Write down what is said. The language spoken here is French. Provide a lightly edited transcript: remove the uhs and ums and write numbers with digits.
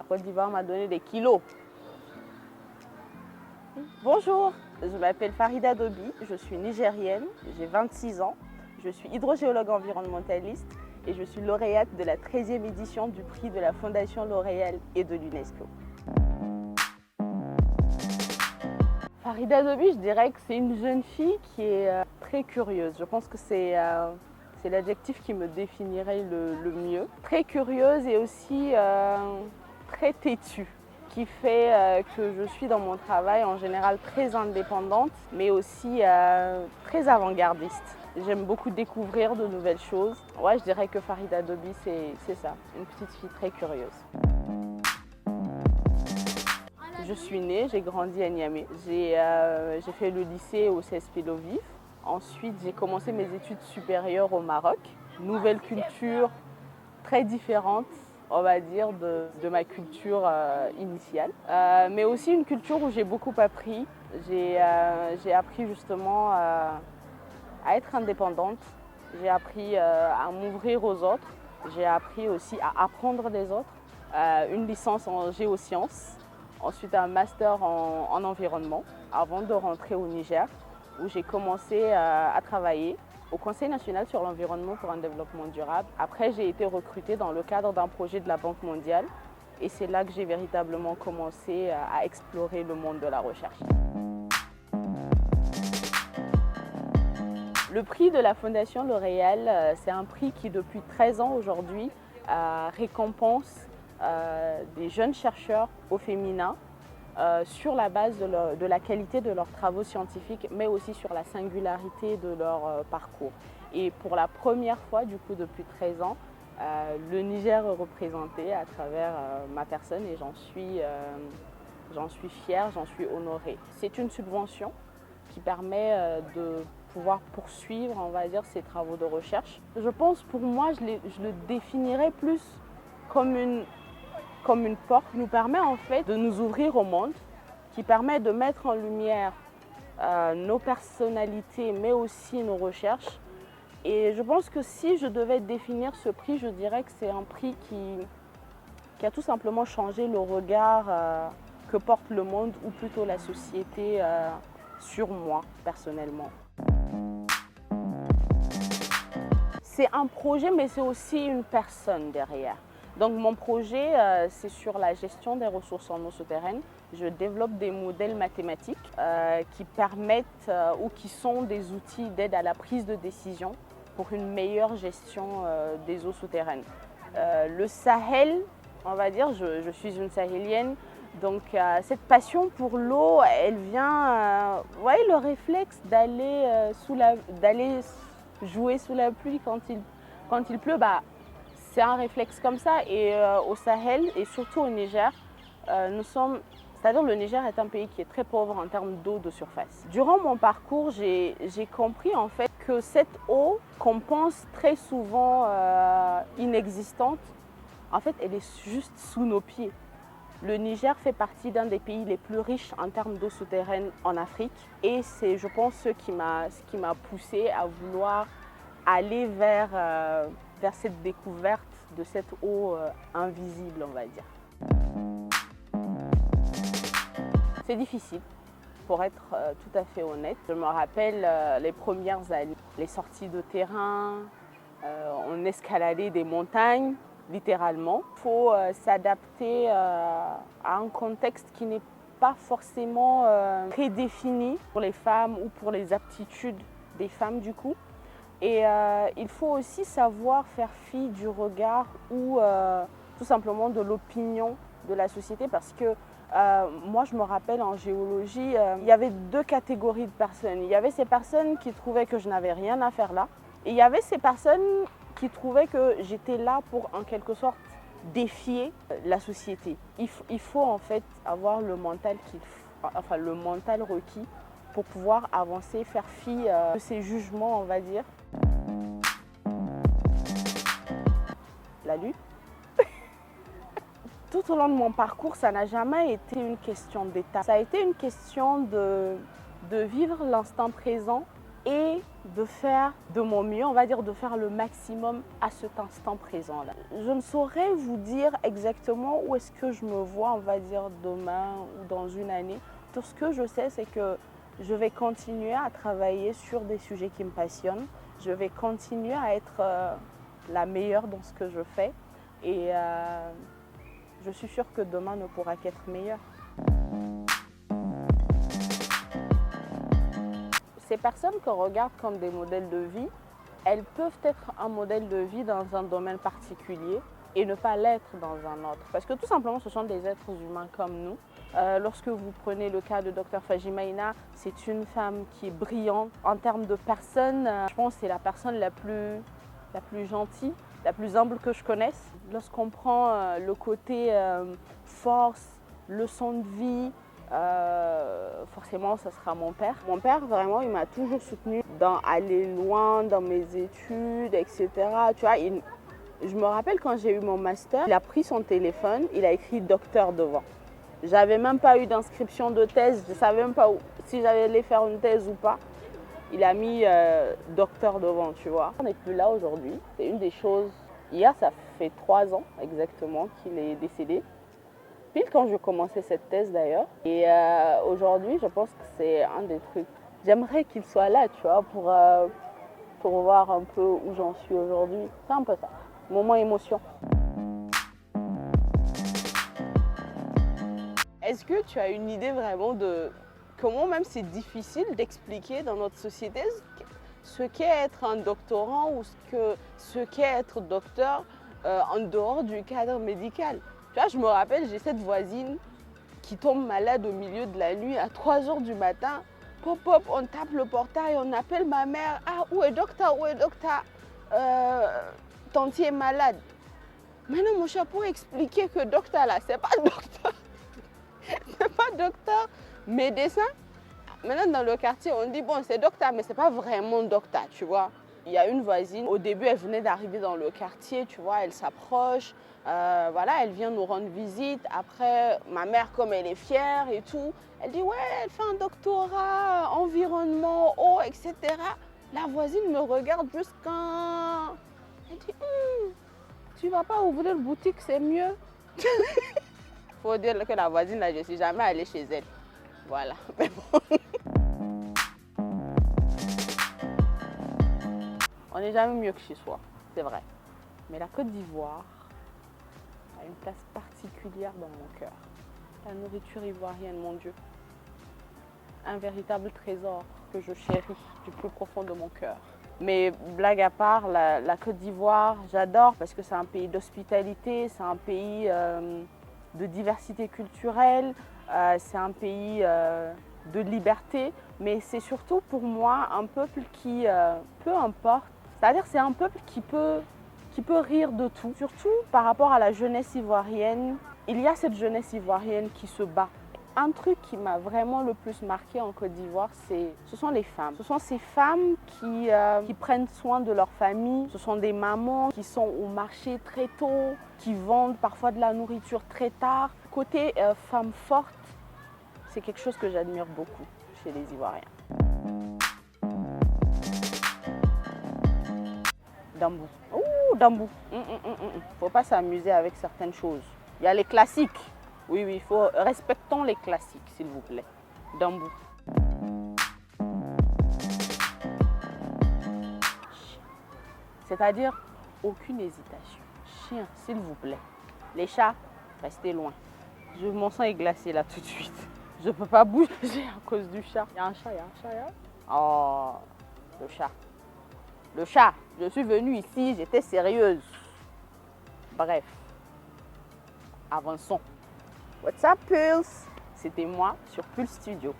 La Côte d'Ivoire m'a donné des kilos. Bonjour, je m'appelle Farida Dobi, je suis nigérienne, j'ai 26 ans, je suis hydrogéologue environnementaliste et je suis lauréate de la 13e édition du prix de la Fondation L'Oréal et de l'UNESCO. Farida Dobi, je dirais que c'est une jeune fille qui est très curieuse. Je pense que c'est l'adjectif qui me définirait le mieux. Très curieuse et aussi très têtue, qui fait que je suis dans mon travail en général très indépendante, mais aussi très avant-gardiste. J'aime beaucoup découvrir de nouvelles choses. Ouais, je dirais que Farida Dobi, c'est ça, une petite fille très curieuse. Je suis née, j'ai grandi à Niamey. J'ai fait le lycée au CSP Lviv. Ensuite, j'ai commencé mes études supérieures au Maroc. Nouvelle culture très différente, on va dire, de ma culture initiale. Mais aussi une culture où j'ai beaucoup appris. J'ai appris justement à être indépendante. J'ai appris à m'ouvrir aux autres. J'ai appris aussi à apprendre des autres. Une licence en géosciences. Ensuite un master en environnement avant de rentrer au Niger où j'ai commencé à travailler au Conseil national sur l'environnement pour un développement durable. Après, j'ai été recrutée dans le cadre d'un projet de la Banque mondiale et c'est là que j'ai véritablement commencé à explorer le monde de la recherche. Le prix de la Fondation L'Oréal, c'est un prix qui depuis 13 ans aujourd'hui récompense des jeunes chercheurs au féminin sur la base de la qualité de leurs travaux scientifiques, mais aussi sur la singularité de leur parcours. Et pour la première fois, du coup, depuis 13 ans, le Niger est représenté à travers ma personne et j'en suis fière, j'en suis honorée. C'est une subvention qui permet de pouvoir poursuivre, on va dire, ces travaux de recherche. Je pense, pour moi, je le définirais plus comme une porte qui nous permet en fait de nous ouvrir au monde, qui permet de mettre en lumière nos personnalités, mais aussi nos recherches. Et je pense que si je devais définir ce prix, je dirais que c'est un prix qui a tout simplement changé le regard que porte le monde, ou plutôt la société, sur moi personnellement. C'est un projet, mais c'est aussi une personne derrière. Donc mon projet, c'est sur la gestion des ressources en eau souterraine. Je développe des modèles mathématiques qui permettent ou qui sont des outils d'aide à la prise de décision pour une meilleure gestion des eaux souterraines. Le Sahel, on va dire, je suis une sahélienne, donc cette passion pour l'eau, elle vient, ouais, le réflexe d'aller jouer sous la pluie quand il pleut, bah, c'est un réflexe comme ça. Et au Sahel et surtout au Niger, c'est-à-dire le Niger est un pays qui est très pauvre en termes d'eau de surface. Durant mon parcours, j'ai compris en fait que cette eau qu'on pense très souvent inexistante, en fait elle est juste sous nos pieds. Le Niger fait partie d'un des pays les plus riches en termes d'eau souterraine en Afrique et c'est, je pense, ce qui m'a poussée à vouloir aller vers cette découverte de cette eau invisible, on va dire. C'est difficile, pour être tout à fait honnête. Je me rappelle les premières années, les sorties de terrain, on escaladait des montagnes, littéralement. Il faut s'adapter à un contexte qui n'est pas forcément prédéfini pour les femmes ou pour les aptitudes des femmes du coup. Et il faut aussi savoir faire fi du regard ou tout simplement de l'opinion de la société parce que moi je me rappelle en géologie, il y avait deux catégories de personnes. Il y avait ces personnes qui trouvaient que je n'avais rien à faire là et il y avait ces personnes qui trouvaient que j'étais là pour en quelque sorte défier la société. Il faut en fait avoir le mental le mental requis pour pouvoir avancer, faire fi de ces jugements, on va dire. La lutte. Tout au long de mon parcours, ça n'a jamais été une question d'état. Ça a été une question de vivre l'instant présent et de faire de mon mieux, on va dire de faire le maximum à cet instant présent-là. Je ne saurais vous dire exactement où est-ce que je me vois, on va dire demain ou dans une année. Tout ce que je sais, c'est que je vais continuer à travailler sur des sujets qui me passionnent. Je vais continuer à être la meilleure dans ce que je fais et je suis sûre que demain ne pourra qu'être meilleur. Ces personnes qu'on regarde comme des modèles de vie, elles peuvent être un modèle de vie dans un domaine particulier et ne pas l'être dans un autre. Parce que tout simplement, ce sont des êtres humains comme nous. Lorsque vous prenez le cas de Dr Faji Maïna, c'est une femme qui est brillante. En termes de personne, je pense que c'est la personne la plus gentille, la plus humble que je connaisse. Lorsqu'on prend le côté force, leçon de vie, forcément, ça sera mon père. Mon père, vraiment, il m'a toujours soutenu dans aller loin, dans mes études, etc. Tu vois, je me rappelle quand j'ai eu mon master, il a pris son téléphone, il a écrit docteur devant. J'avais même pas eu d'inscription de thèse, je savais même pas si j'allais faire une thèse ou pas. Il a mis docteur devant, tu vois. On n'est plus là aujourd'hui. C'est une des choses. Hier, ça fait 3 ans exactement qu'il est décédé. Pile quand je commençais cette thèse d'ailleurs. Et aujourd'hui, je pense que c'est un des trucs. J'aimerais qu'il soit là, tu vois, pour voir un peu où j'en suis aujourd'hui. C'est un peu ça. Moment émotion. Est-ce que tu as une idée vraiment de comment même c'est difficile d'expliquer dans notre société ce qu'est être un doctorant ou ce qu'est être docteur en dehors du cadre médical? Tu vois, je me rappelle, j'ai cette voisine qui tombe malade au milieu de la nuit à 3 h du matin. Pop, pop, on tape le portail, on appelle ma mère. Ah, où est docteur? Où est docteur? Tanti est malade. Maintenant, mon chat, pour expliquer que docteur là, c'est pas docteur. C'est pas docteur, médecin. Maintenant, dans le quartier, on dit, bon, c'est docteur, mais c'est pas vraiment docteur, tu vois. Il y a une voisine, au début, elle venait d'arriver dans le quartier, tu vois, elle s'approche. Voilà, elle vient nous rendre visite. Après, ma mère, comme elle est fière et tout, elle dit, ouais, elle fait un doctorat, environnement, eau, etc. La voisine me regarde jusqu'à... Elle dit, tu vas pas ouvrir une boutique, c'est mieux. Faut dire que la voisine, là, je ne suis jamais allée chez elle. Voilà. Mais bon. On n'est jamais mieux que chez soi, c'est vrai. Mais la Côte d'Ivoire a une place particulière dans mon cœur. La nourriture ivoirienne, mon Dieu. Un véritable trésor que je chéris du plus profond de mon cœur. Mais blague à part, la Côte d'Ivoire, j'adore parce que c'est un pays d'hospitalité, c'est un pays de diversité culturelle, c'est un pays de liberté, mais c'est surtout pour moi un peuple qui, peu importe, c'est-à-dire c'est un peuple qui peut rire de tout. Surtout par rapport à la jeunesse ivoirienne, il y a cette jeunesse ivoirienne qui se bat. Un truc qui m'a vraiment le plus marqué en Côte d'Ivoire, ce sont les femmes. Ce sont ces femmes qui prennent soin de leur famille. Ce sont des mamans qui sont au marché très tôt, qui vendent parfois de la nourriture très tard. Côté femme forte, c'est quelque chose que j'admire beaucoup chez les Ivoiriens. Dambou. Ouh, Dambou. Faut pas s'amuser avec certaines choses. Il y a les classiques. Oui, respectons les classiques, s'il vous plaît. Dambou. C'est-à-dire, aucune hésitation. Chien, s'il vous plaît. Les chats, restez loin. Mon sang est glacé là tout de suite. Je ne peux pas bouger à cause du chat. Il y a un chat. Oh, le chat. Le chat. Je suis venue ici, j'étais sérieuse. Bref, avançons. What's up, Pulse? C'était moi sur Pulse Studio.